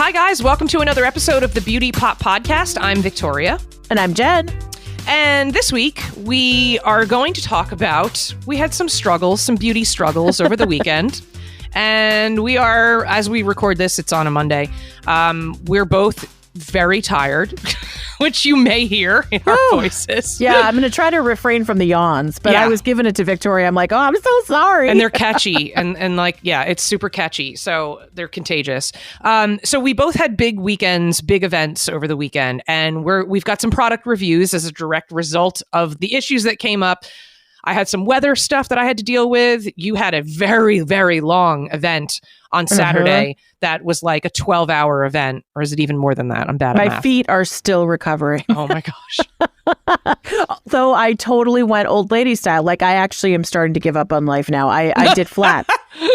Hi, guys. Welcome to another episode of the Beauty Pop Podcast. I'm Victoria. And I'm Jen. And this week, we are going to talk about, we had some struggles, some beauty struggles over the weekend. And we are, as we record this, it's on a Monday. We're both very tired, which you may hear in our voices. Yeah, I'm going to try to refrain from the yawns, but I was giving it to Victoria. I'm like, oh, I'm so sorry. And they're catchy. and like, yeah, it's super catchy. So they're contagious. So we both had big weekends, big events over the weekend. And we've got some product reviews as a direct result of the issues that came up. I had some weather stuff that I had to deal with. You had a very, very long event on Saturday that was like a 12-hour event. Or is it even more than that? I'm bad at math. My feet are still recovering. Oh my gosh. Though I totally went old lady style. Like I actually am starting to give up on life now. I did flat.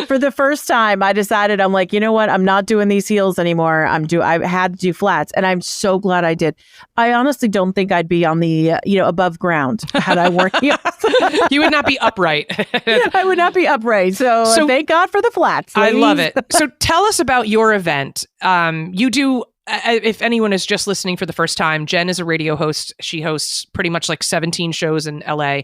For the first time, I decided, I'm like, you know what? I'm not doing these heels anymore. I had to do flats, and I'm so glad I did. I honestly don't think I'd be on the, above ground had I worn heels. You would not be upright. I would not be upright. So thank God for the flats. Ladies. I love it. So tell us about your event. You do, if anyone is just listening for the first time, Jen is a radio host. She hosts pretty much like 17 shows in LA.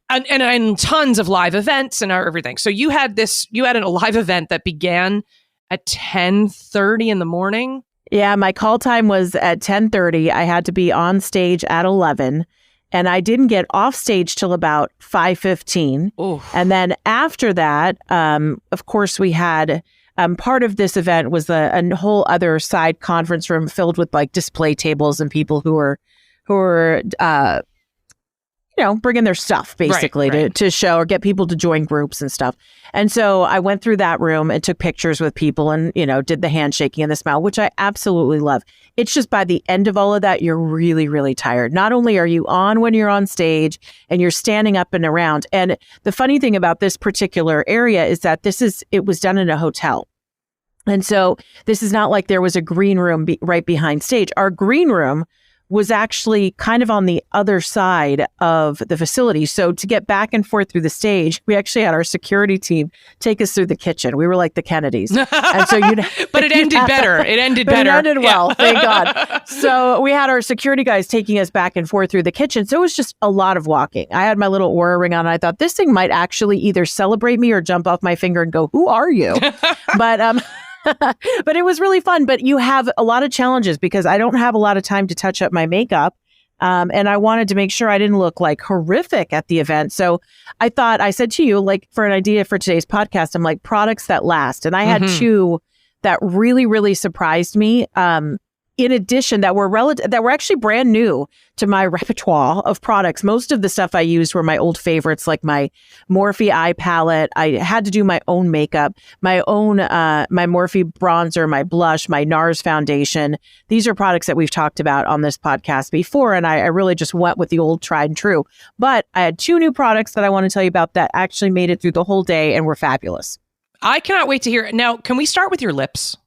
And tons of live events and everything. So you had a live event that began at 10:30 in the morning. Yeah, my call time was at 10:30. I had to be on stage at 11, and I didn't get off stage till about 5:15. And then after that, of course, we had part of this event was a whole other side conference room filled with like display tables and people who were bringing their stuff basically to show or get people to join groups and stuff. And so I went through that room and took pictures with people and, did the handshaking and the smile, which I absolutely love. It's just by the end of all of that, you're really, really tired. Not only are you on when you're on stage and you're standing up and around. And the funny thing about this particular area is that it was done in a hotel. And so this is not like there was a green room right behind stage. Our green room was actually kind of on the other side of the facility. So to get back and forth through the stage, we actually had our security team take us through the kitchen. We were like the Kennedys. And so but it ended better. It ended better. It ended well, thank God. So we had our security guys taking us back and forth through the kitchen. So it was just a lot of walking. I had my little Oura ring on. And I thought this thing might actually either celebrate me or jump off my finger and go, who are you? But it was really fun. But you have a lot of challenges because I don't have a lot of time to touch up my makeup. And I wanted to make sure I didn't look like horrific at the event. So I said to you, like for an idea for today's podcast, I'm like products that last. And I had two that really, really surprised me. In addition, that were actually brand new to my repertoire of products. Most of the stuff I used were my old favorites, like my Morphe eye palette. I had to do my own makeup, my own my Morphe bronzer, my blush, my NARS foundation. These are products that we've talked about on this podcast before, and I really just went with the old tried and true. But I had two new products that I want to tell you about that actually made it through the whole day and were fabulous. I cannot wait to hear it. Now, can we start with your lips?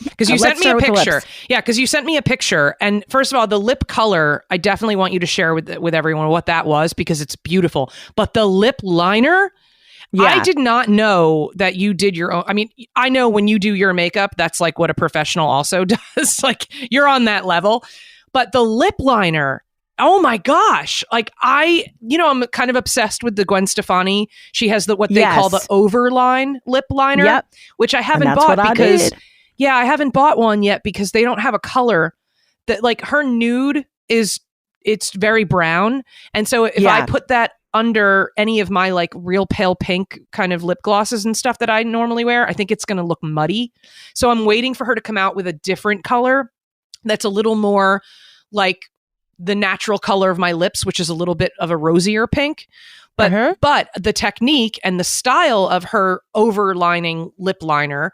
Because you sent me a picture. Yeah, because you sent me a picture. And first of all, the lip color, I definitely want you to share with everyone what that was because it's beautiful. But the lip liner, I did not know that you did your own. I mean, I know when you do your makeup, that's like what a professional also does. Like you're on that level. But the lip liner, oh my gosh. Like I'm kind of obsessed with the Gwen Stefani. She has what they call the overline lip liner, which I haven't bought because... Yeah, I haven't bought one yet because they don't have a color that like her nude it's very brown. And so if I put that under any of my like real pale pink kind of lip glosses and stuff that I normally wear, I think it's going to look muddy. So I'm waiting for her to come out with a different color that's a little more like the natural color of my lips, which is a little bit of a rosier pink. But the technique and the style of her overlining lip liner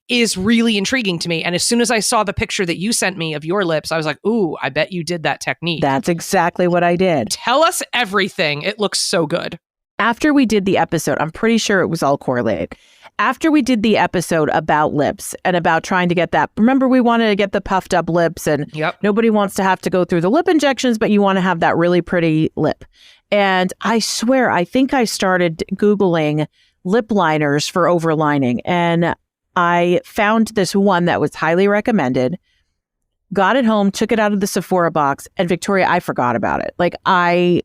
is really intriguing to me. And as soon as I saw the picture that you sent me of your lips, I was like, ooh, I bet you did that technique. That's exactly what I did. Tell us everything. It looks so good. After we did the episode, I'm pretty sure it was all correlated. After we did the episode about lips and about trying to get that, remember we wanted to get the puffed up lips and nobody wants to have to go through the lip injections, but you want to have that really pretty lip. And I swear, I think I started Googling lip liners for overlining. And I found this one that was highly recommended, got it home, took it out of the Sephora box, and Victoria, I forgot about it. Like I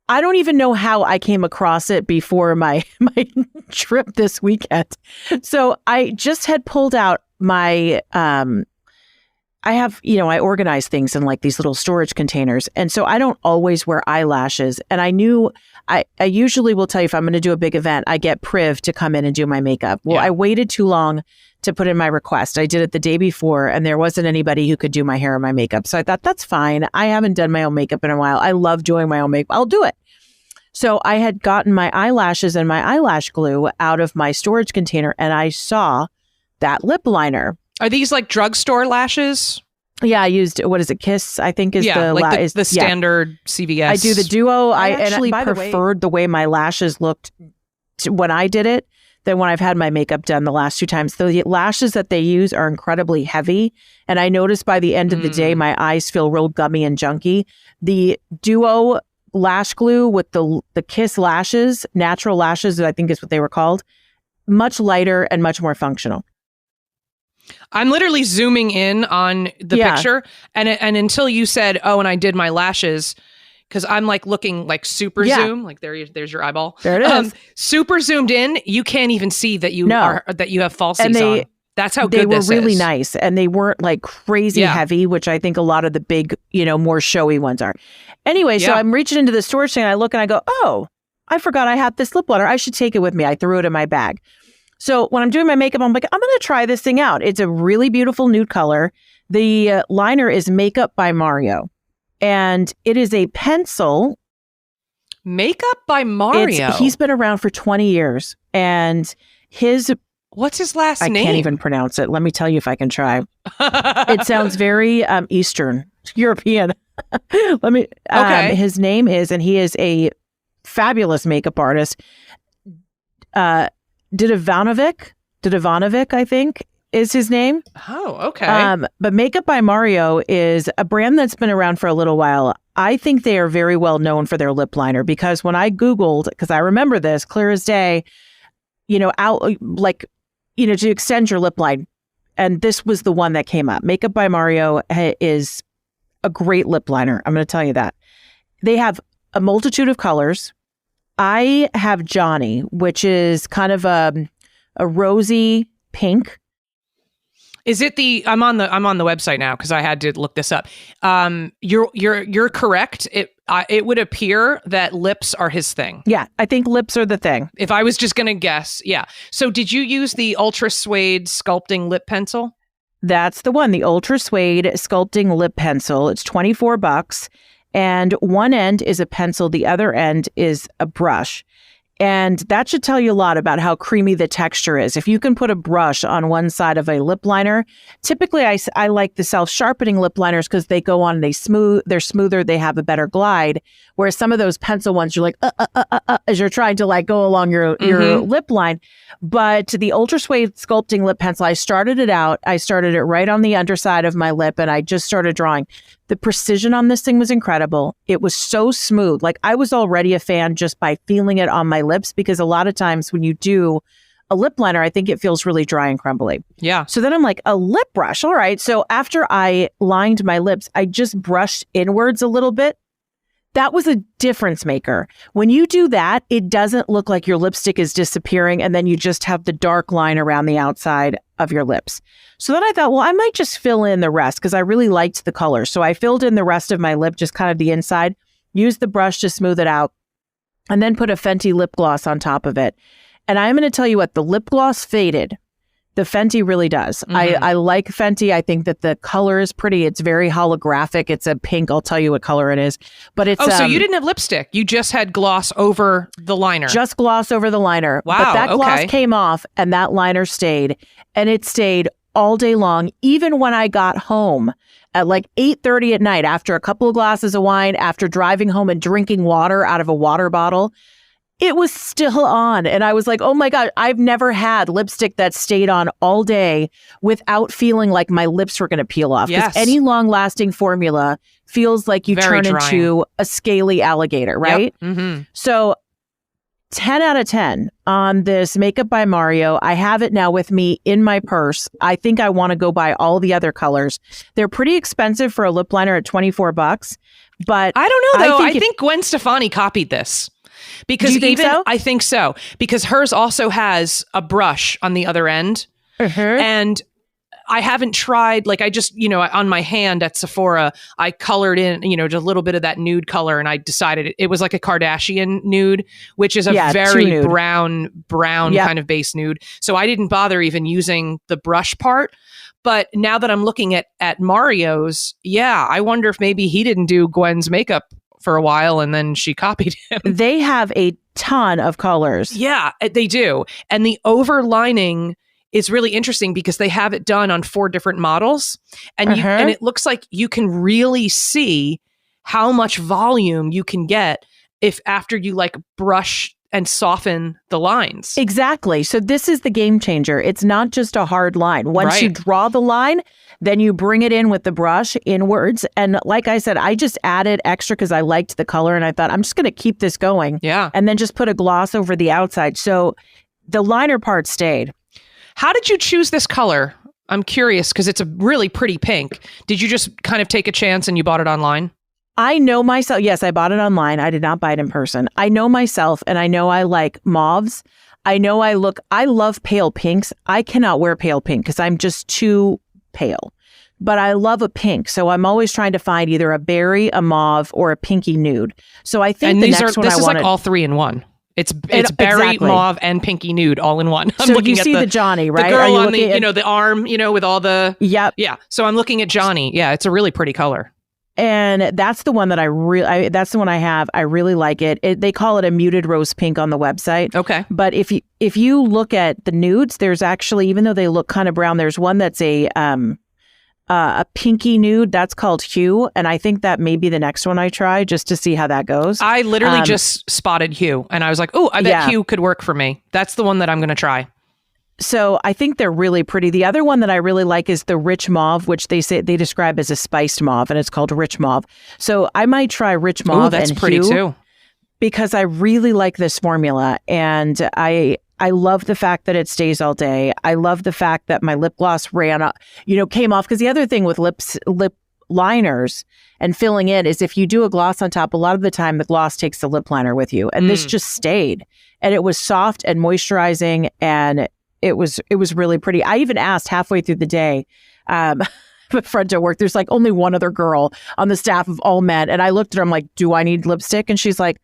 don't even know how I came across it before my trip this weekend. So I just had pulled out my, I have, I organize things in like these little storage containers. And so I don't always wear eyelashes. And I knew I usually will tell you if I'm going to do a big event, I get Priv to come in and do my makeup. Well, I waited too long to put in my request. I did it the day before and there wasn't anybody who could do my hair or my makeup. So I thought, that's fine. I haven't done my own makeup in a while. I love doing my own makeup. I'll do it. So I had gotten my eyelashes and my eyelash glue out of my storage container and I saw that lip liner. Are these like drugstore lashes? Yeah, I used, what is it, Kiss, I think is the standard CVS. I do the Duo. I actually preferred the way my lashes looked when I did it than when I've had my makeup done the last 2 times. The lashes that they use are incredibly heavy. And I noticed by the end of the day, my eyes feel real gummy and junky. The Duo lash glue with the Kiss lashes, natural lashes, I think is what they were called, much lighter and much more functional. I'm literally zooming in on the picture and until you said, oh, and I did my lashes, because I'm like looking like super zoom, like there's your eyeball. There it is. Super zoomed in. You can't even see that you have falsies on. That's how good this is. They were really nice and they weren't like crazy heavy, which I think a lot of the big, more showy ones are. Anyway, so I'm reaching into the storage thing and I look and I go, oh, I forgot I had this lip liner. I should take it with me. I threw it in my bag. So when I'm doing my makeup, I'm like, I'm going to try this thing out. It's a really beautiful nude color. The liner is Makeup by Mario. And it is a pencil. Makeup by Mario? He's been around for 20 years. And what's his last name? I can't even pronounce it. Let me tell you if I can try. It sounds very Eastern European. Okay. His name is, and he is a fabulous makeup artist. Didivanovic, I think, is his name. Oh, okay. But Makeup by Mario is a brand that's been around for a little while. I think they are very well known for their lip liner because when I Googled, because I remember this clear as day, to extend your lip line. And this was the one that came up. Makeup by Mario is a great lip liner. I'm going to tell you that. They have a multitude of colors. I have Johnny, which is kind of a rosy pink. Is it I'm on the website now because I had to look this up. You're correct. It would appear that lips are his thing. Yeah, I think lips are the thing. If I was just going to guess, yeah. So did you use the Ultra Suede Sculpting Lip Pencil? That's the one, the Ultra Suede Sculpting Lip Pencil. It's $24. And one end is a pencil, the other end is a brush. And that should tell you a lot about how creamy the texture is. If you can put a brush on one side of a lip liner, typically I like the self-sharpening lip liners because they go on, they're smoother, they have a better glide. Whereas some of those pencil ones, you're like, as you're trying to like go along your lip line. But the Ultra Suede Sculpting Lip Pencil, I started it right on the underside of my lip and I just started drawing. The precision on this thing was incredible. It was so smooth. Like I was already a fan just by feeling it on my lips because a lot of times when you do a lip liner, I think it feels really dry and crumbly. Yeah. So then I'm like, a lip brush. All right. So after I lined my lips, I just brushed inwards a little bit. That was a difference maker. When you do that, it doesn't look like your lipstick is disappearing and then you just have the dark line around the outside of your lips. So then I thought, well, I might just fill in the rest because I really liked the color. So I filled in the rest of my lip, just kind of the inside, used the brush to smooth it out, and then put a Fenty lip gloss on top of it. And I'm going to tell you what, the lip gloss faded. The Fenty really does. Mm-hmm. I like Fenty. I think that the color is pretty. It's very holographic. It's a pink. I'll tell you what color it is. But it's so you didn't have lipstick. You just had gloss over the liner. Just gloss over the liner. Wow. But that gloss came off and that liner stayed. And it stayed all day long, even when I got home at like 8:30 at night after a couple of glasses of wine, after driving home and drinking water out of a water bottle. It was still on. And I was like, oh my God, I've never had lipstick that stayed on all day without feeling like my lips were going to peel off. Yes. Because any long lasting formula feels like you turn into a scaly alligator, right? Yep. Mm-hmm. So 10 out of 10 on this Makeup by Mario. I have it now with me in my purse. I think I want to go buy all the other colors. They're pretty expensive for a lip liner at $24, but I don't know though. I think Gwen Stefani copied this. Because I think so. Because hers also has a brush on the other end. And I haven't tried, like I just, on my hand at Sephora, I colored in, just a little bit of that nude color, and I decided it was like a Kardashian nude, which is a very brown kind of base nude. So I didn't bother even using the brush part. But now that I'm looking at Mario's, I wonder if maybe he didn't do Gwen's makeup for a while and then she copied him. They have a ton of colors. Yeah, they do. And the overlining is really interesting because they have it done on 4 different models. And and it looks like you can really see how much volume you can get if after you like brush and soften the lines. Exactly. So this is the game changer. It's not just a hard line. Once you draw the line, then you bring it in with the brush inwards. And like I said, I just added extra because I liked the color and I thought I'm just going to keep this going. Yeah. And then just put a gloss over the outside. So the liner part stayed. How did you choose this color? I'm curious because it's a really pretty pink. Did you just kind of take a chance and you bought it online? I know myself. Yes, I bought it online. I did not buy it in person. I know myself and I know I like mauves. I know I love pale pinks. I cannot wear pale pink because I'm just too pale. But I love a pink. So I'm always trying to find either a berry, a mauve, or a pinky nude. So I think this is like all 3 in one. It's berry, mauve, and pinky nude all in one. So you see the Johnny, right? The girl on the arm, with all the... Yep. Yeah. So I'm looking at Johnny. Yeah, it's a really pretty color. And that's the one that that's the one I have. I really like it. They call it a muted rose pink on the website. Okay. But if you look at the nudes, there's actually, even though they look kind of brown, there's one that's a pinky nude. That's called Hue. And I think that may be the next one I try just to see how that goes. I literally just spotted Hue and I was like, oh, I bet Hue could work for me. That's the one that I'm going to try. So I think they're really pretty. The other one that I really like is the rich mauve, which they describe as a spiced mauve, and it's called rich mauve. So I might try rich mauve. Ooh, that's pretty too. Because I really like this formula, and I love the fact that it stays all day. I love the fact that my lip gloss came off. Because the other thing with lip liners and filling in is if you do a gloss on top, a lot of the time the gloss takes the lip liner with you, and this just stayed, and it was soft and moisturizing, and it was really pretty. I even asked halfway through the day, a friend at work, there's like only one other girl on the staff of all men. And I looked at her, I'm like, do I need lipstick? And she's like,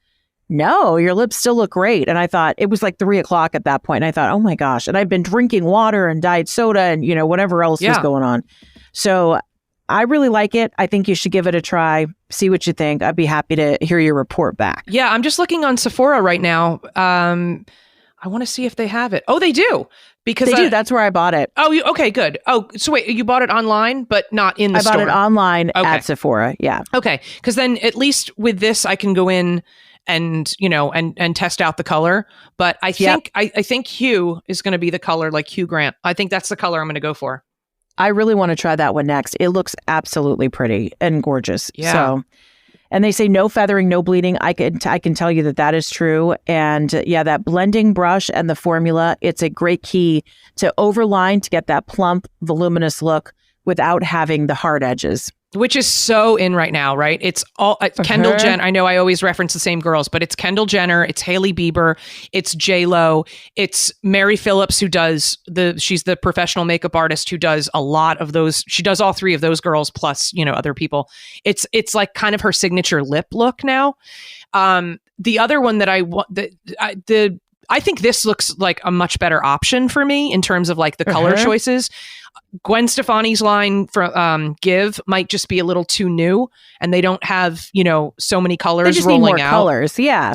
no, your lips still look great. And I thought it was like 3:00 at that point. And I thought, oh my gosh. And I'd been drinking water and diet soda and, whatever else was going on. So I really like it. I think you should give it a try. See what you think. I'd be happy to hear your report back. Yeah, I'm just looking on Sephora right now. I want to see if they have it. Oh, they do. Because they do. That's where I bought it. Oh, okay, good. Oh, so wait, you bought it online, but not in the store? I bought it online at Sephora. Yeah. Okay. Because then at least with this, I can go in and, and test out the color. But I think, I think Hue is going to be the color, like Hugh Grant. I think that's the color I'm going to go for. I really want to try that one next. It looks absolutely pretty and gorgeous. Yeah. So, and they say no feathering, no bleeding. I can tell you that is true. And that blending brush and the formula, it's a great key to overline to get that plump, voluminous look without having the hard edges. Which is so in right now, right? It's all Kendall Jenner. I know I always reference the same girls, but it's Kendall Jenner, it's Hailey Bieber, it's J-Lo, it's Mary Phillips she's the professional makeup artist who does a lot of those. She does all 3 of those girls plus, other people. It's like kind of her signature lip look now. The other one that I think this looks like a much better option for me in terms of like the color choices. Gwen Stefani's line from Give might just be a little too new, and they don't have so many colors. They just rolling need more out. Colors, yeah.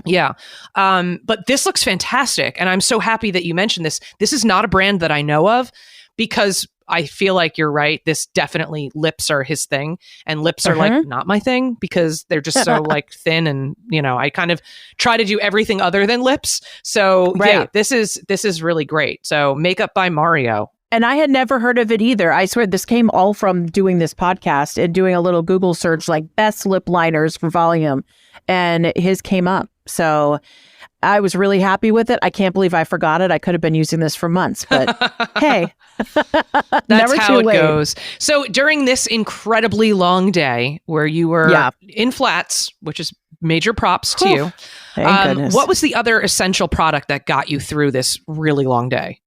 But this looks fantastic, and I'm so happy that you mentioned this. This is not a brand that I know of because I feel like you're right. This definitely lips are his thing, and lips are like not my thing because they're just so like thin, and I kind of try to do everything other than lips. So yeah, this is really great. So Makeup by Mario. And I had never heard of it either. I swear this came all from doing this podcast and doing a little Google search like best lip liners for volume. And his came up. So I was really happy with it. I can't believe I forgot it. I could have been using this for months, but hey, that's never how too it late. goes. So during this incredibly long day where you were in flats, which is major props to you, Thank goodness. What was the other essential product that got you through this really long day?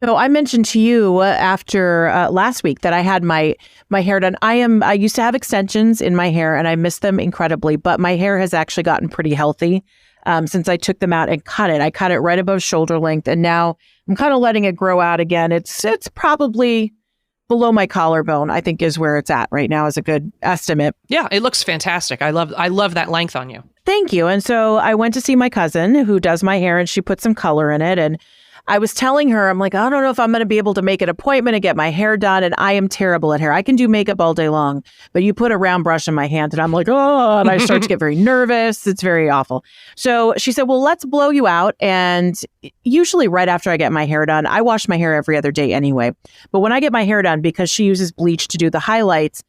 So I mentioned to you after last week that I had my hair done. I used to have extensions in my hair and I miss them incredibly, but my hair has actually gotten pretty healthy since I took them out and cut it. I cut it right above shoulder length, and now I'm kind of letting it grow out again. It's probably below my collarbone, I think, is where it's at right now, is a good estimate. Yeah, it looks fantastic. I love that length on you. Thank you. And so I went to see my cousin who does my hair, and she put some color in it. And I was telling her, I'm like, I don't know if I'm going to be able to make an appointment and get my hair done. And I am terrible at hair. I can do makeup all day long, but you put a round brush in my hand and I'm like, oh, and I start to get very nervous. It's very awful. So she said, well, let's blow you out. And usually right after I get my hair done, I wash my hair every other day anyway. But when I get my hair done, because she uses bleach to do the highlights,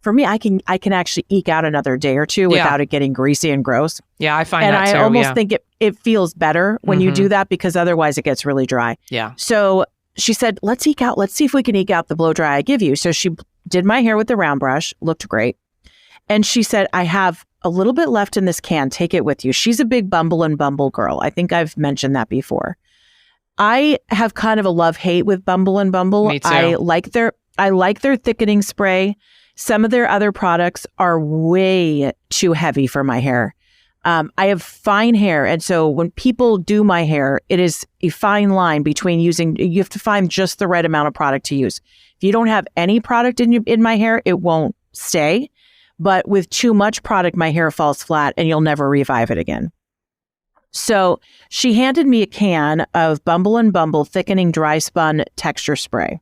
for me, I can actually eke out another day or two without it getting greasy and gross. Yeah, I find that too. And I almost think it feels better when you do that, because otherwise it gets really dry. Yeah. So she said, let's eke out. Let's see if we can eke out the blow dry I give you. So she did my hair with the round brush. Looked great. And she said, I have a little bit left in this can. Take it with you. She's a big Bumble and Bumble girl. I think I've mentioned that before. I have kind of a love-hate with Bumble and Bumble. Me too. I like their thickening spray. Some of their other products are way too heavy for my hair. I have fine hair. And so when people do my hair, it is a fine line between you have to find just the right amount of product to use. If you don't have any product in my hair, it won't stay. But with too much product, my hair falls flat and you'll never revive it again. So she handed me a can of Bumble and Bumble thickening dry spun texture spray.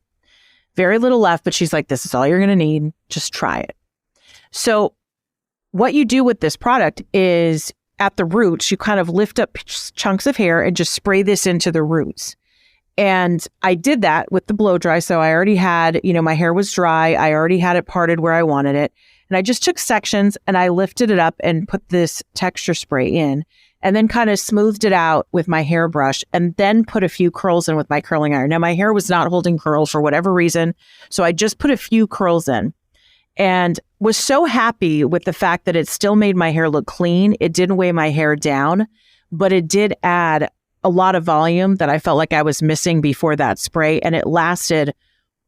Very little left, but she's like, this is all you're going to need. Just try it. So what you do with this product is at the roots, you kind of lift up chunks of hair and just spray this into the roots. And I did that with the blow dry. So I already had, my hair was dry. I already had it parted where I wanted it. And I just took sections and I lifted it up and put this texture spray in, and then kind of smoothed it out with my hairbrush, and then put a few curls in with my curling iron. Now, my hair was not holding curls for whatever reason, so I just put a few curls in and was so happy with the fact that it still made my hair look clean. It didn't weigh my hair down, but it did add a lot of volume that I felt like I was missing before that spray, and it lasted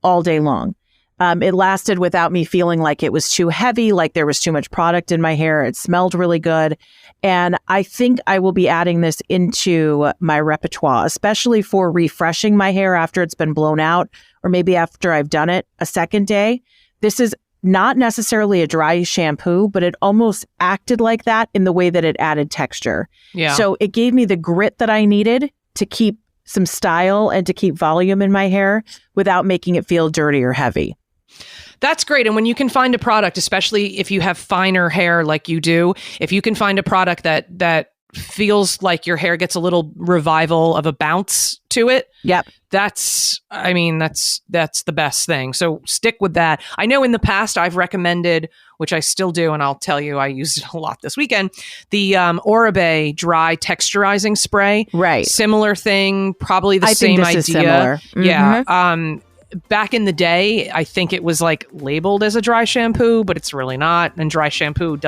all day long. It lasted without me feeling like it was too heavy, like there was too much product in my hair. It smelled really good. And I think I will be adding this into my repertoire, especially for refreshing my hair after it's been blown out, or maybe after I've done it a second day. This is not necessarily a dry shampoo, but it almost acted like that in the way that it added texture. Yeah. So it gave me the grit that I needed to keep some style and to keep volume in my hair without making it feel dirty or heavy. That's great. And when you can find a product, especially if you have finer hair like you do, if you can find a product that feels like your hair gets a little revival of a bounce to it. Yep. That's the best thing. So stick with that. I know in the past I've recommended, which I still do, and I'll tell you I used it a lot this weekend, the Oribe dry texturizing spray. Right. Similar thing, probably the same idea. Is similar. Mm-hmm. Yeah. Back in the day, I think it was like labeled as a dry shampoo, but it's really not. And dry shampoo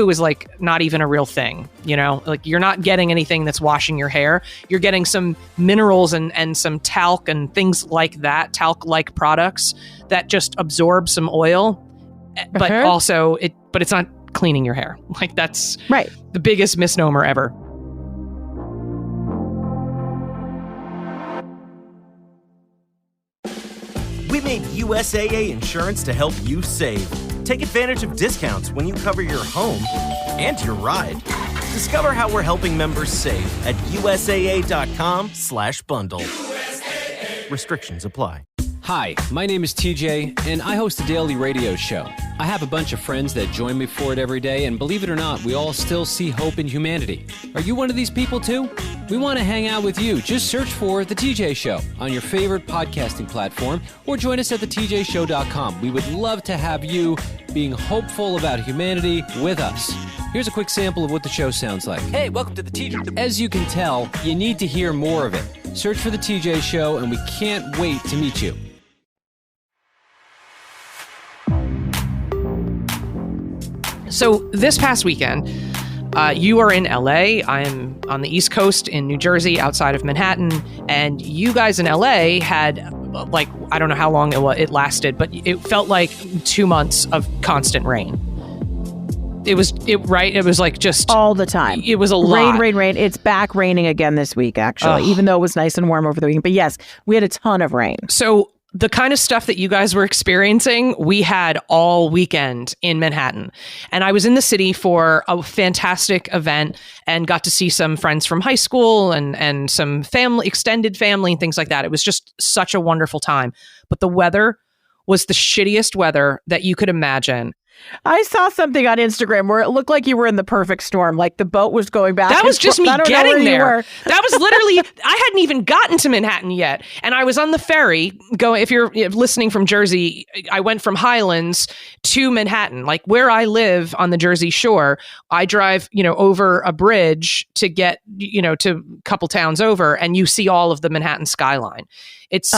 is like not even a real thing, like you're not getting anything that's washing your hair. You're getting some minerals and some talc and things like that, talc-like products that just absorb some oil, but also but it's not cleaning your hair. Like that's right. The biggest misnomer ever. We made USAA Insurance to help you save. Take advantage of discounts when you cover your home and your ride. Discover how we're helping members save at USAA.com/bundle. USAA. Restrictions apply. Hi, my name is TJ, and I host a daily radio show. I have a bunch of friends that join me for it every day, and believe it or not, we all still see hope in humanity. Are you one of these people too? We want to hang out with you. Just search for The TJ Show on your favorite podcasting platform or join us at thetjshow.com. We would love to have you being hopeful about humanity with us. Here's a quick sample of what the show sounds like. Hey, welcome to The TJ. As you can tell, you need to hear more of it. Search for The TJ Show, and we can't wait to meet you. So this past weekend, you are in LA. I'm on the East Coast in New Jersey, outside of Manhattan. And you guys in LA had, like, I don't know how long it lasted, but it felt like 2 months of constant rain. It was like just all the time. It was a lot. Rain. It's back raining again this week, actually, even though it was nice and warm over the weekend. But yes, we had a ton of rain. So the kind of stuff that you guys were experiencing, we had all weekend in Manhattan. And I was in the city for a fantastic event and got to see some friends from high school and some family, extended family and things like that. It was just such a wonderful time. But the weather was the shittiest weather that you could imagine. I saw something on Instagram where it looked like you were in the perfect storm, like the boat was going back. That was just me getting there. That was literally, I hadn't even gotten to Manhattan yet. And I was on the ferry going, if you're listening from Jersey, I went from Highlands to Manhattan, like where I live on the Jersey Shore. I drive, over a bridge to get, to a couple towns over, and you see all of the Manhattan skyline. It's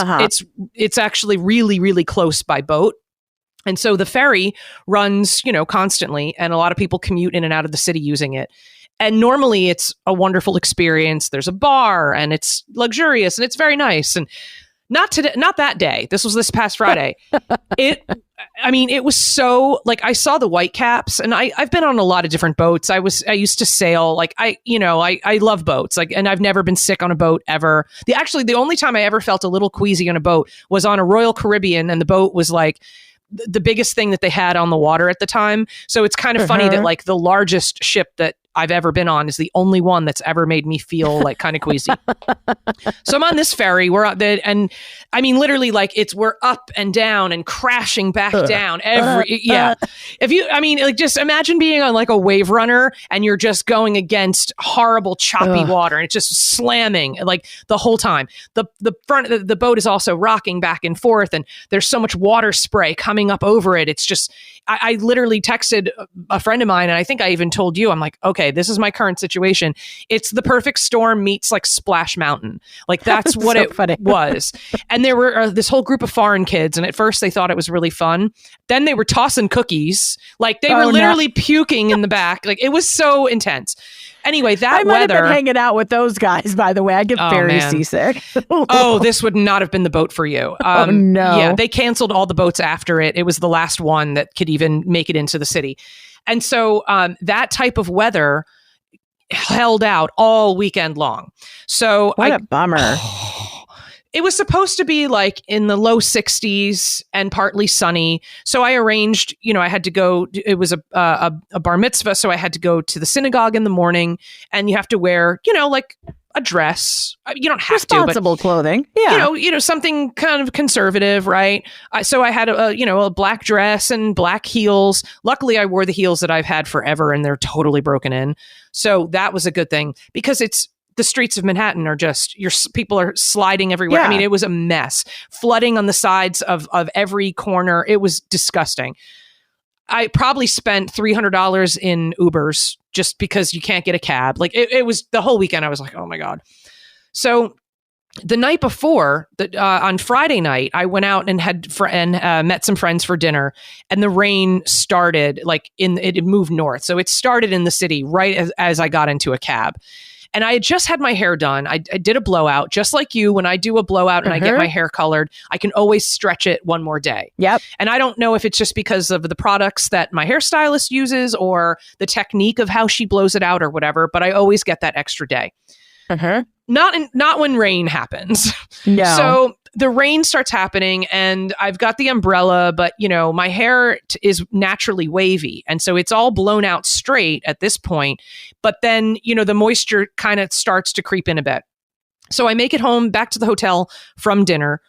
actually really, really close by boat. And so the ferry runs, constantly, and a lot of people commute in and out of the city using it. And normally it's a wonderful experience. There's a bar and it's luxurious and it's very nice. And not that day. This was this past Friday. It was so, like, I saw the Whitecaps, and I've been on a lot of different boats. I used to sail. Like, I love boats, like, and I've never been sick on a boat ever. The only time I ever felt a little queasy on a boat was on a Royal Caribbean, and the boat was like the biggest thing that they had on the water at the time. So it's kind of funny that, like, the largest ship that I've ever been on is the only one that's ever made me feel like kind of queasy. So I'm on this ferry. We're out there, and I mean, literally, like, we're up and down and crashing back down just imagine being on like a wave runner and you're just going against horrible choppy water and it's just slamming like the whole time. The front of the boat is also rocking back and forth, and there's so much water spray coming up over it. It's just, I literally texted a friend of mine, and I think I even told you, I'm like, okay, this is my current situation. It's the perfect storm meets like Splash Mountain. Like, that's what it was. And there were this whole group of foreign kids, and at first they thought it was really fun. Then they were tossing cookies. Like, they were literally puking in the back. Like, it was so intense. Anyway, I might have been hanging out with those guys, by the way. I get very seasick. This would not have been the boat for you. No. Yeah, they canceled all the boats after it. It was the last one that could even make it into the city. And so that type of weather held out all weekend long. So what a bummer. It was supposed to be like in the low 60s and partly sunny. So I arranged, I had to go, it was a bar mitzvah. So I had to go to the synagogue in the morning, and you have to wear, like a dress. You don't have responsible clothing. Yeah. Something kind of conservative, right? So I had a black dress and black heels. Luckily, I wore the heels that I've had forever, and they're totally broken in. So that was a good thing, because the streets of Manhattan are just, people are sliding everywhere. Yeah. I mean, it was a mess. Flooding on the sides of every corner. It was disgusting. I probably spent $300 in Ubers just because you can't get a cab. Like, it was the whole weekend. I was like, oh my God. So the night before, on Friday night, I went out and met some friends for dinner, and the rain started, like, it moved north. So it started in the city right as I got into a cab. And I had just had my hair done. I did a blowout, just like you. When I do a blowout and I get my hair colored, I can always stretch it one more day. Yep. And I don't know if it's just because of the products that my hairstylist uses or the technique of how she blows it out or whatever, but I always get that extra day. Not when rain happens. No. So the rain starts happening, and I've got the umbrella, but my hair is naturally wavy. And so it's all blown out straight at this point. But then, the moisture kind of starts to creep in a bit. So I make it home back to the hotel from dinner.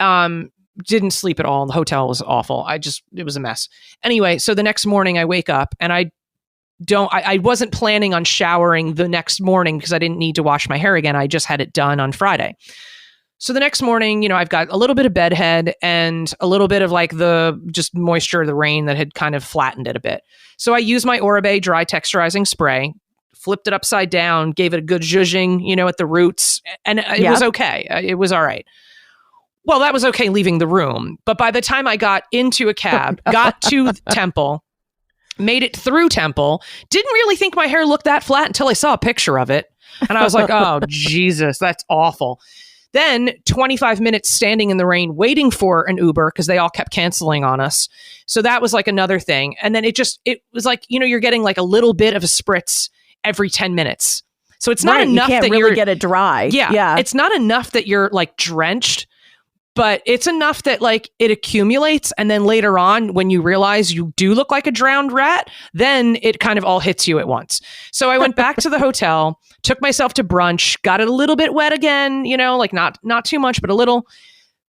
Didn't sleep at all. The hotel was awful. It was a mess. Anyway, so the next morning I wake up and I I wasn't planning on showering the next morning because I didn't need to wash my hair again. I just had it done on Friday. So the next morning, I've got a little bit of bedhead and a little bit of like the just moisture of the rain that had kind of flattened it a bit. So I used my Oribe dry texturizing spray, flipped it upside down, gave it a good zhuzhing, at the roots, and it was okay. It was all right. Well, that was okay leaving the room. But by the time I got into a cab, got to Temple, made it through Temple, didn't really think my hair looked that flat until I saw a picture of it. And I was like, oh, Jesus, that's awful. Then 25 minutes standing in the rain, waiting for an Uber because they all kept canceling on us. So that was like another thing. And then it was like, you're getting like a little bit of a spritz every 10 minutes. So it's not enough you can't that really you're get it dry. Yeah. It's not enough that you're like drenched, but it's enough that like it accumulates. And then later on, when you realize you do look like a drowned rat, then it kind of all hits you at once. So I went back to the hotel, took myself to brunch, got it a little bit wet again, like not too much, but a little.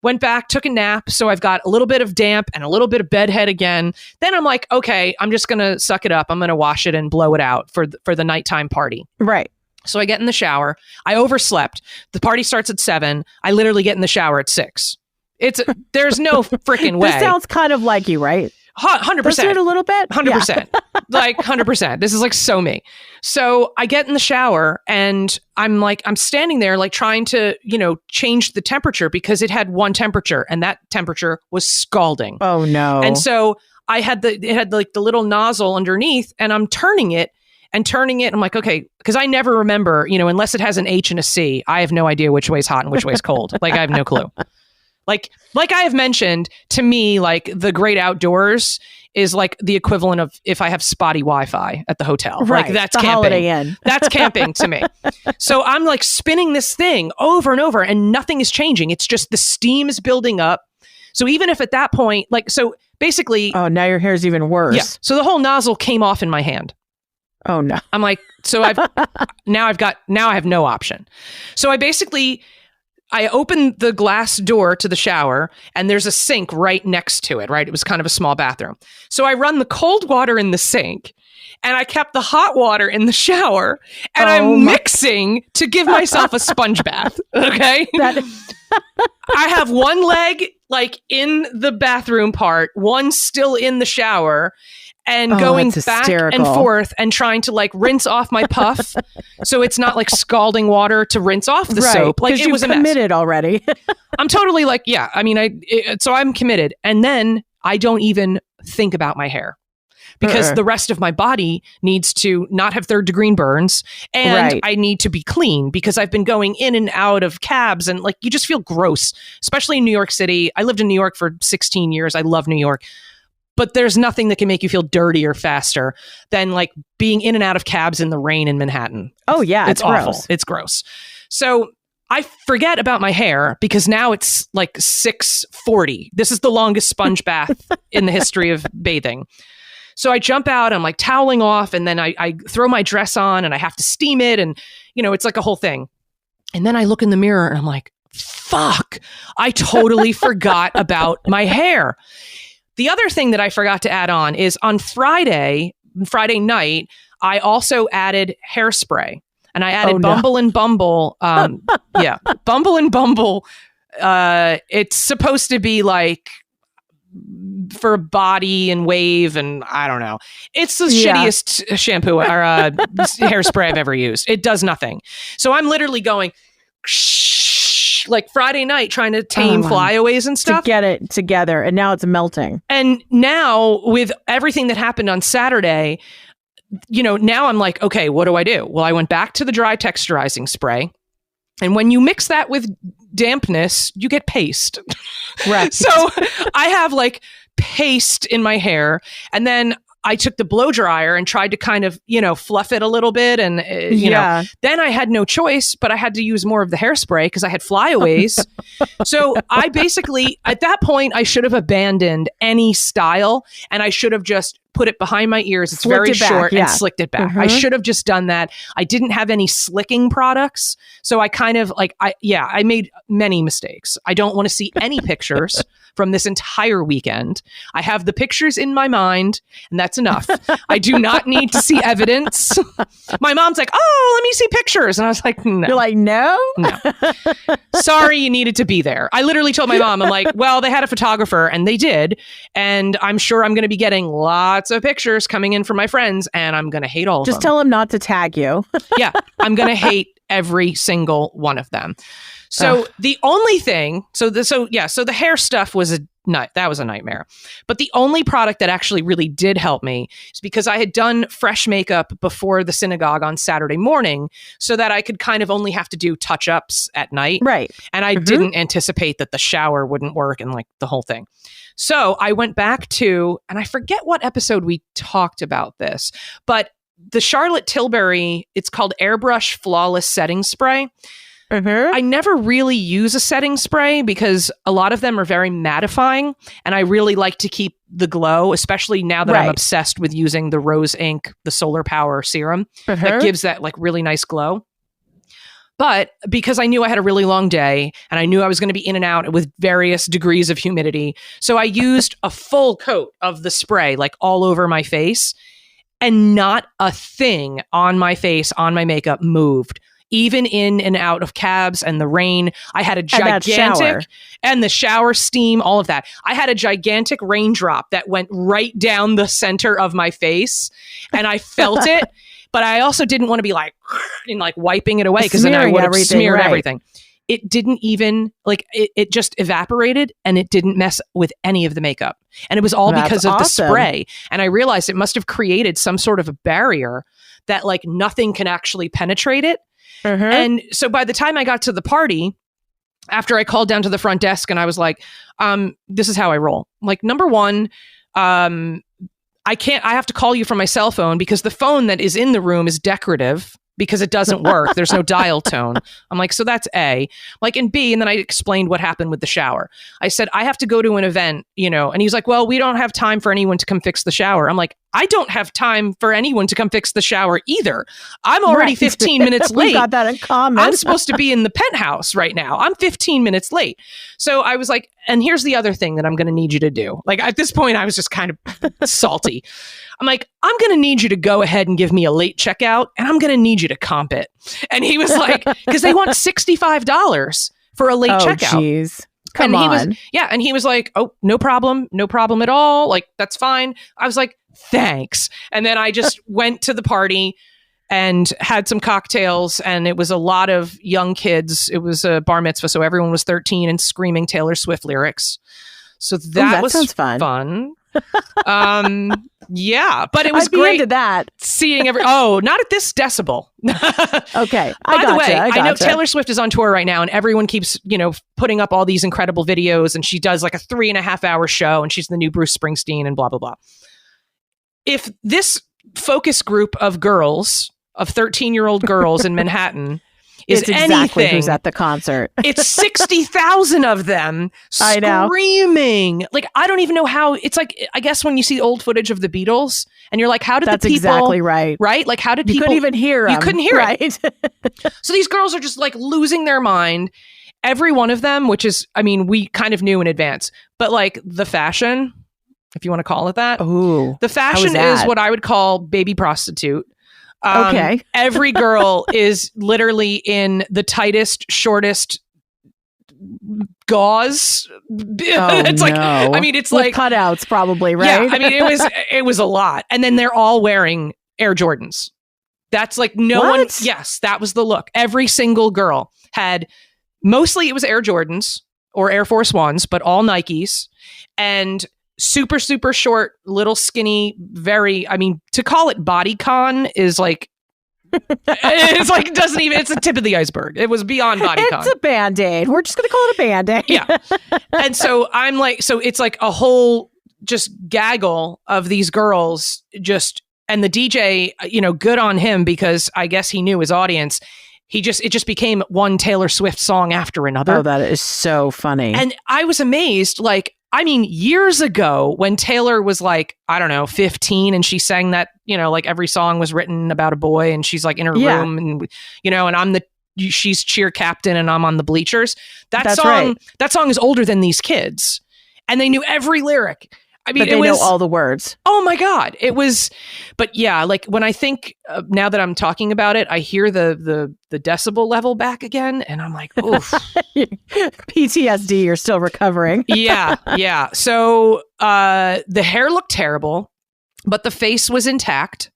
Went back, took a nap. So I've got a little bit of damp and a little bit of bedhead again. Then I'm like, okay, I'm just going to suck it up. I'm going to wash it and blow it out for the nighttime party. Right. So I get in the shower. I overslept. The party starts at 7. I literally get in the shower at 6. There's no freaking way. This sounds kind of like you, right? 100%. Let's do it a little bit. 100%. Yeah. Like 100%. This is like so me. So I get in the shower and I'm standing there like trying to, change the temperature because it had one temperature and that temperature was scalding. Oh no. And so it had the little nozzle underneath and I'm turning it. I'm like, okay, because I never remember, unless it has an H and a C, I have no idea which way's hot and which way's cold. Like I have no clue. Like I have mentioned, to me, like the great outdoors is like the equivalent of if I have spotty Wi-Fi at the hotel. Right, like that's the camping. Holiday Inn. That's camping to me. So I'm like spinning this thing over and over and nothing is changing. It's just the steam is building up. So even if at that point, so basically. Oh, now your hair is even worse. Yeah. So the whole nozzle came off in my hand. Oh no. I'm like, so I have no option. So I opened the glass door to the shower and there's a sink right next to it, right? It was kind of a small bathroom. So I run the cold water in the sink and I kept the hot water in the shower and I'm mixing to give myself a sponge bath. Okay. I have one leg like in the bathroom part, one still in the shower. And going back and forth and trying to like rinse off my puff so it's not like scalding water to rinse off the soap. Like it was a mess. Committed already. I'm totally like, yeah. I mean, so I'm committed. And then I don't even think about my hair because the rest of my body needs to not have third-degree burns and I need to be clean because I've been going in and out of cabs and like you just feel gross, especially in New York City. I lived in New York for 16 years. I love New York. But there's nothing that can make you feel dirtier faster than like being in and out of cabs in the rain in Manhattan. Oh yeah, it's awful. Gross. It's gross. So I forget about my hair because now it's like 6:40. This is the longest sponge bath in the history of bathing. So I jump out, I'm like toweling off, and then I throw my dress on and I have to steam it. And, it's like a whole thing. And then I look in the mirror and I'm like, fuck, I totally forgot about my hair. The other thing that I forgot to add on is on Friday night, I also added hairspray and I added Bumble and Bumble. Bumble and Bumble. It's supposed to be like for body and wave and I don't know. It's the shittiest shampoo or hairspray I've ever used. It does nothing. So I'm literally going like Friday night trying to tame flyaways and stuff. To get it together. And now it's melting. And now with everything that happened on Saturday, now I'm like, okay, what do I do? Well, I went back to the dry texturizing spray. And when you mix that with dampness, you get paste. Right. So I have like paste in my hair. And then I took the blow dryer and tried to kind of, fluff it a little bit. And, then I had no choice, but I had to use more of the hairspray because I had flyaways. So I basically, at that point, I should have abandoned any style and I should have just put it behind my ears. It's very short and slicked it back. I should have just done that. I didn't have any slicking products. So I kind of I made many mistakes. I don't want to see any pictures from this entire weekend. I have the pictures in my mind, and that's enough. I do not need to see evidence. My mom's like, oh, let me see pictures. And I was like, no. You're like, no? No. Sorry, you needed to be there. I literally told my mom, I'm like, well, they had a photographer, and they did. And I'm sure I'm going to be getting lots of pictures coming in from my friends, and I'm going to hate all of them. Just tell them not to tag you. Yeah, I'm going to hate every single one of them. So the only thing, so the hair stuff was that was a nightmare. But the only product that actually really did help me is because I had done fresh makeup before the synagogue on Saturday morning so that I could kind of only have to do touch-ups at night. Right. And I didn't anticipate that the shower wouldn't work and like the whole thing. So I went back to, and I forget what episode we talked about this, but the Charlotte Tilbury, it's called Airbrush Flawless Setting Spray. I never really use a setting spray because a lot of them are very mattifying, and I really like to keep the glow, especially now that I'm obsessed with using the Rose Inc, the Solar Power Serum that gives that like really nice glow. But because I knew I had a really long day and I knew I was going to be in and out with various degrees of humidity, so I used a full coat of the spray like all over my face, and not a thing on my face, on my makeup moved. Even in and out of cabs and the rain, I had a gigantic, and the shower steam, all of that. I had a gigantic raindrop that went right down the center of my face, and I felt it. But I also didn't want to be like wiping it away because then I would have smeared everything. It didn't even it just evaporated, and it didn't mess with any of the makeup. And it was all because of the spray. And I realized it must have created some sort of a barrier that like nothing can actually penetrate it. And so by the time I got to the party, after I called down to the front desk and I was like, this is how I roll. Like, number one, I have to call you from my cell phone because the phone that is in the room is decorative because it doesn't work. There's no dial tone. I'm like, so that's A. Like, and B, and then I explained what happened with the shower. I said, I have to go to an event, and he's like, well, we don't have time for anyone to come fix the shower. I'm like, I don't have time for anyone to come fix the shower either. I'm already 15 minutes late. We got that in common. I'm supposed to be in the penthouse right now. I'm 15 minutes late. So I was like, and here's the other thing that I'm going to need you to do. Like at this point, I was just kind of salty. I'm like, I'm going to need you to go ahead and give me a late checkout, and I'm going to need you to comp it. And he was like, because they want $65 for a late checkout. Jeez. Come on. And he was like, oh, no problem at all. Like, that's fine. I was like, thanks. And then I just went to the party and had some cocktails, and it was a lot of young kids. It was a bar mitzvah, so everyone was 13 and screaming Taylor Swift lyrics. So that was sounds fun. Yeah, but it was I'd be great into that. seeing not at this decibel. Okay. By the way, I know Taylor Swift is on tour right now, and everyone keeps, putting up all these incredible videos, and she does like a 3.5-hour show, and she's the new Bruce Springsteen and blah, blah, blah. If this focus group of girls, of 13-year-old girls in Manhattan is it's exactly anything, who's at the concert. it's 60,000 of them screaming. Like, I don't even know how. It's like, I guess when you see old footage of the Beatles and you're like, how did the people... That's exactly right. Right? Like, how did people... You couldn't even hear them. You couldn't hear it. So these girls are just like losing their mind. Every one of them, which is, I mean, we kind of knew in advance, but like the fashion, if you want to call it that. Ooh, the fashion is what I would call baby prostitute. Okay. Every girl is literally in the tightest, shortest gauze. It's like, I mean, it's with like cutouts probably, right? Yeah, I mean, it was a lot. And then they're all wearing Air Jordans. That's like one. Yes, that was the look. Every single girl had, mostly it was Air Jordans or Air Force Ones, but all Nikes, and super, super short, little skinny, to call it bodycon is like, it's like, doesn't even, it's the tip of the iceberg. It was beyond bodycon. It's a Band-Aid. We're just going to call it a Band-Aid. Yeah. And so I'm like, so it's like a whole just gaggle of these girls and the DJ, good on him, because I guess he knew his audience. It just became one Taylor Swift song after another. Oh, that is so funny. And I was amazed, years ago when Taylor was like, I don't know, 15, and she sang that, like every song was written about a boy, and she's like in her room, and and she's cheer captain and I'm on the bleachers. That song is older than these kids. and they knew every lyric. I mean, but they know all the words. Oh my God. It was, but yeah, like when I think now that I'm talking about it, I hear the decibel level back again and I'm like, oof. PTSD, you're still recovering. Yeah. So the hair looked terrible, but the face was intact.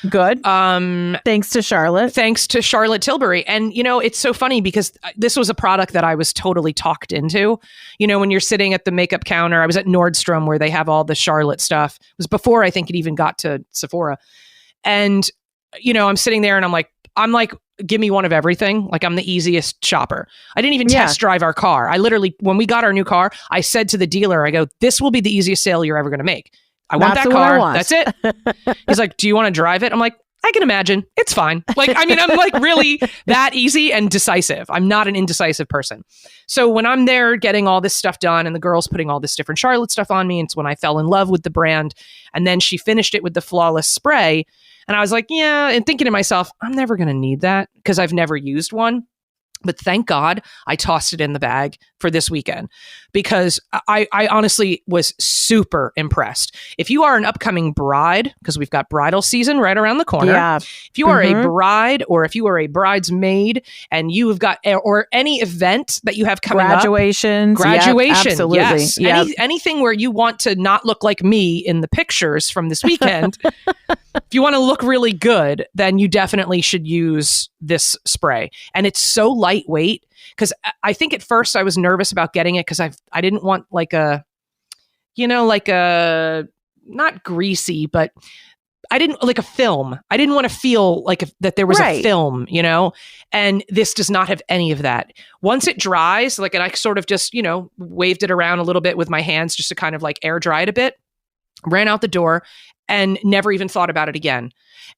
Good. Thanks to Charlotte. Thanks to Charlotte Tilbury. And, you know, it's so funny because this was a product that I was totally talked into. You know, when you're sitting at the makeup counter, I was at Nordstrom where they have all the Charlotte stuff. It was before I think it even got to Sephora. And, you know, I'm sitting there and I'm like, give me one of everything. Like I'm the easiest shopper. I didn't even test drive our car. I literally, when we got our new car, I said to the dealer, I go, this will be the easiest sale you're ever going to make. I want that car. That's it. He's like, do you want to drive it? I'm like, I can imagine. It's fine. Like, I mean, I'm like really that easy and decisive. I'm not an indecisive person. So when I'm there getting all this stuff done and the girl's putting all this different Charlotte stuff on me, it's when I fell in love with the brand. And then she finished it with the Flawless spray. And I was like, yeah. And thinking to myself, I'm never going to need that because I've never used one. But thank God I tossed it in the bag for this weekend because I honestly was super impressed. If you are an upcoming bride, because we've got bridal season right around the corner. Yeah. If you are a bride or if you are a bridesmaid and you have got, or any event that you have coming graduation, yep, absolutely. Yes. Yep. Anything where you want to not look like me in the pictures from this weekend, if you want to look really good, then you definitely should use this spray. And it's so lightweight because I think at first I was nervous about getting it because I didn't want like a, you know, like a, not greasy, but I didn't like a film. I didn't want to feel like that there was a film, you know, and this does not have any of that. Once it dries, like, and I sort of just, you know, waved it around a little bit with my hands just to kind of like air dry it a bit, ran out the door and never even thought about it again.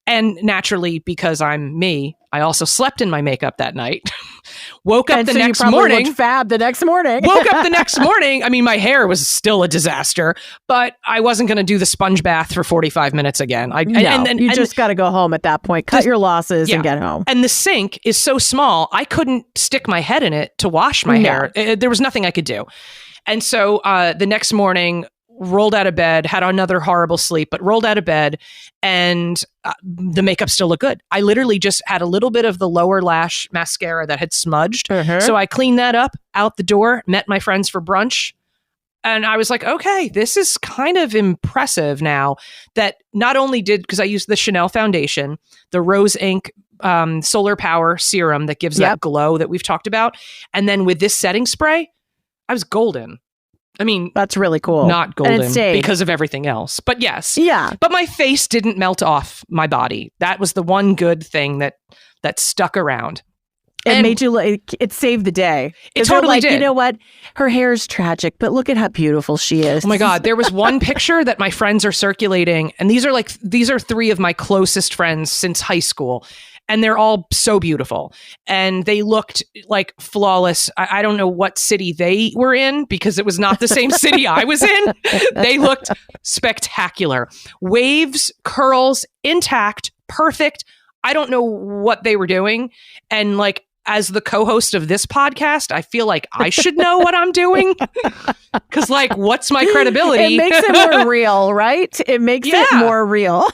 And naturally, because I'm me, I also slept in my makeup that night. Woke up the next morning. Looked fab the next morning. Woke up the next morning. I mean, my hair was still a disaster, but I wasn't going to do the sponge bath for 45 minutes again. You just got to go home at that point. Cut your losses and get home. And the sink is so small, I couldn't stick my head in it to wash my hair. There was nothing I could do. And so the next morning, rolled out of bed, had another horrible sleep, but rolled out of bed and the makeup still looked good. I literally just had a little bit of the lower lash mascara that had smudged. So I cleaned that up out the door, met my friends for brunch. And I was like, okay, this is kind of impressive now that not only because I used the Chanel foundation, the Rose Inc Solar Power serum that gives that glow that we've talked about. And then with this setting spray, I was golden. I mean, that's really cool. Not golden because of everything else, but yes. Yeah. But my face didn't melt off my body. That was the one good thing that stuck around. It made you like, it saved the day. It totally did. You know what? Her hair is tragic, but look at how beautiful she is. Oh my God. There was one picture that my friends are circulating, and these are three of my closest friends since high school. And they're all so beautiful. And they looked like flawless. I don't know what city they were in because it was not the same city I was in. They looked spectacular. Waves, curls, intact, perfect. I don't know what they were doing. And like, as the co-host of this podcast, I feel like I should know what I'm doing. Because like, what's my credibility? It makes it more real, right? It makes it more real.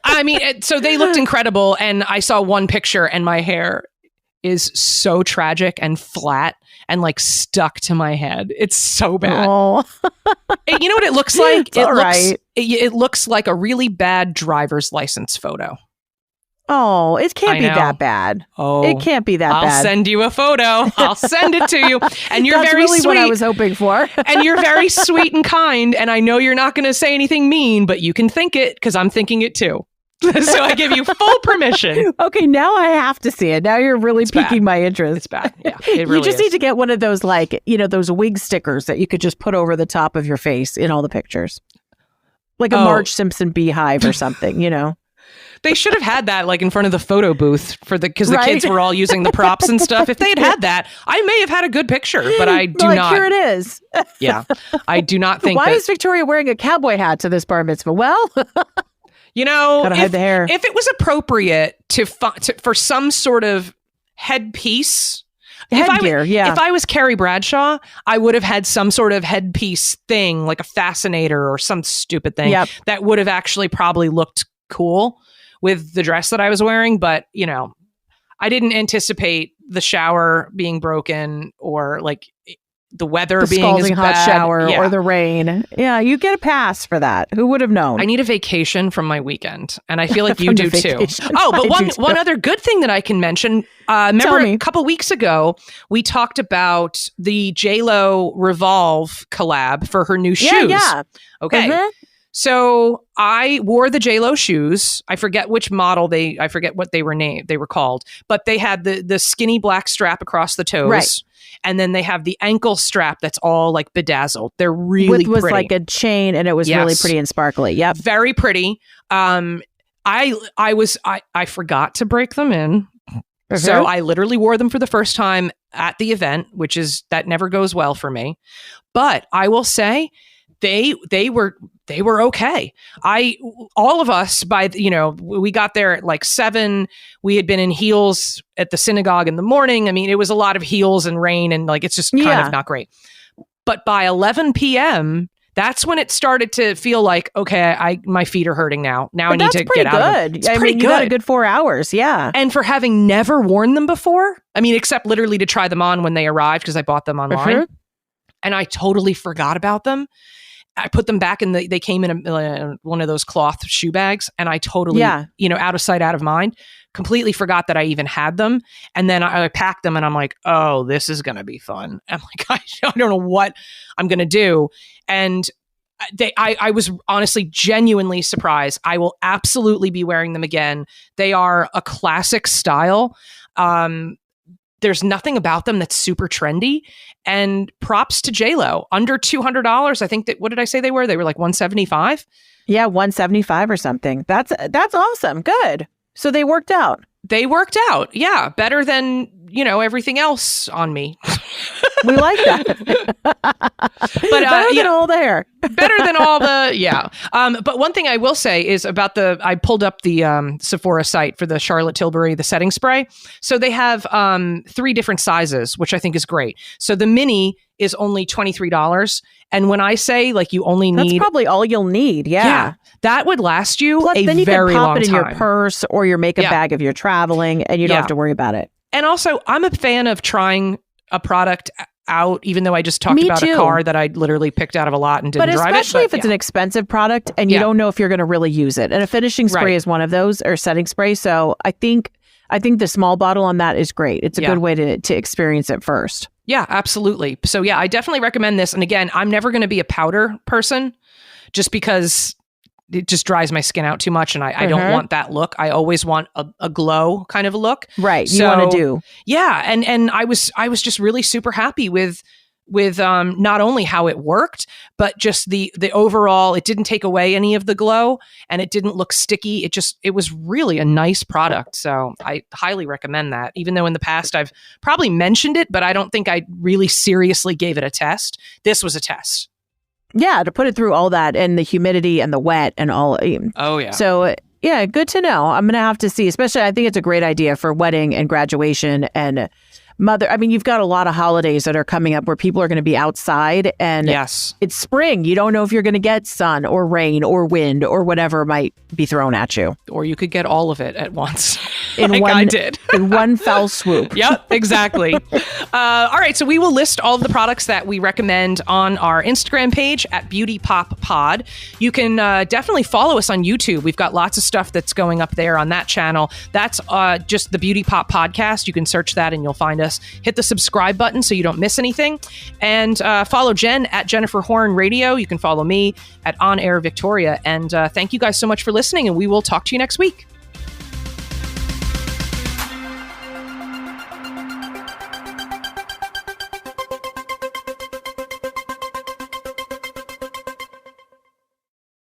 I mean, so they looked incredible. And I saw one picture and my hair is so tragic and flat and like stuck to my head. It's so bad. Oh. You know what it looks like? It's it looks like a really bad driver's license photo. Oh, it can't be that bad. Oh, it can't be that bad. I'll send you a photo. I'll send it to you. And you're That's very really sweet. What I was hoping for. And you're very sweet and kind. And I know you're not going to say anything mean, but you can think it because I'm thinking it too. So I give you full permission. Okay, now I have to see it. Now you're really piquing my interest. It's bad. Yeah, it really You just need to get one of those, like, you know, those wig stickers that you could just put over the top of your face in all the pictures. Like a Marge Simpson beehive or something, you know. They should have had that like in front of the photo booth because the kids were all using the props and stuff. If they had that, I may have had a good picture, but I do not. Here it is. Yeah, I do not think. Why is Victoria wearing a cowboy hat to this bar mitzvah? Well, you know, gotta hide the hair. If it was appropriate for some sort of headpiece headgear. If I was Carrie Bradshaw, I would have had some sort of headpiece thing, like a fascinator or some stupid thing that would have actually probably looked cool with the dress that I was wearing. But, you know, I didn't anticipate the shower being broken or like the weather being scalding as hot bad. shower or the rain. Yeah, you get a pass for that. Who would have known? I need a vacation from my weekend, and I feel like you do too. Oh, but one other good thing that I can mention. Remember a couple weeks ago, we talked about the JLo Revolve collab for her new shoes. Yeah. Okay. Mm-hmm. So I wore the JLo shoes. I forget which model I forget what they were called, but they had the skinny black strap across the toes. Right. And then they have the ankle strap that's all like bedazzled. They're really pretty. It was like a chain and it was really pretty and sparkly. Yep. Very pretty. I forgot to break them in. Mm-hmm. So I literally wore them for the first time at the event, that never goes well for me. But I will say they were okay. All of us we got there at like 7. We had been in heels at the synagogue in the morning. I mean, it was a lot of heels and rain and like, it's just kind of not great. But by 11 p.m., that's when it started to feel like, okay, my feet are hurting now. Now I need to get out of them. It's pretty good. You got a good 4 hours. Yeah. And for having never worn them before, I mean, except literally to try them on when they arrived because I bought them online. Mm-hmm. And I totally forgot about them. I put them back they came in one of those cloth shoe bags, and I totally, out of sight, out of mind, completely forgot that I even had them. And then I packed them and I'm like, oh, this is going to be fun. I'm like, I don't know what I'm going to do. And I was honestly genuinely surprised. I will absolutely be wearing them again. They are a classic style. There's nothing about them that's super trendy. And props to JLo. Under $200. I think what did I say they were? They were like $175. Yeah, $175 or something. That's awesome. Good. So they worked out. Yeah. Better than, everything else on me. We like that. But better than all the hair. Better than all the, yeah. But one thing I will say is about I pulled up the Sephora site for the Charlotte Tilbury, the setting spray. So they have 3 different sizes, which I think is great. So the mini is only $23. And when I say like you only need... That's probably all you'll need. Yeah. That would last you Plus, a then you very can pop long it in time. Your purse or your makeup bag if you're traveling and you don't have to worry about it. And also, I'm a fan of trying a product out, even though I just talked about a car that I literally picked out of a lot and didn't drive it. But especially if it's an expensive product and you don't know if you're going to really use it. And a finishing spray is one of those, or setting spray. So I think the small bottle on that is great. It's a good way to experience it first. Yeah, absolutely. So yeah, I definitely recommend this. And again, I'm never going to be a powder person just because it just dries my skin out too much. And I don't want that look. I always want a glow kind of a look. Right. You want to do. Yeah. And I was just really super happy with not only how it worked, but just the overall, it didn't take away any of the glow and it didn't look sticky. It was really a nice product. So I highly recommend that, even though in the past I've probably mentioned it, but I don't think I really seriously gave it a test. This was a test. Yeah, to put it through all that and the humidity and the wet and all. Oh, yeah. So, yeah, good to know. I'm going to have to see, especially I think it's a great idea for wedding and graduation and you've got a lot of holidays that are coming up where people are going to be outside and it's spring. You don't know if you're going to get sun or rain or wind or whatever might be thrown at you. Or you could get all of it at once. I did. In one fell swoop. Yep, exactly. All right, so we will list all of the products that we recommend on our Instagram page at Beauty Pop Pod. You can definitely follow us on YouTube. We've got lots of stuff that's going up there on that channel. That's just the Beauty Pop Podcast. You can search that and you'll find us. Hit the subscribe button so you don't miss anything. And follow Jen at Jennifer Horn Radio. You can follow me at On Air Victoria. And thank you guys so much for listening, and we will talk to you next week.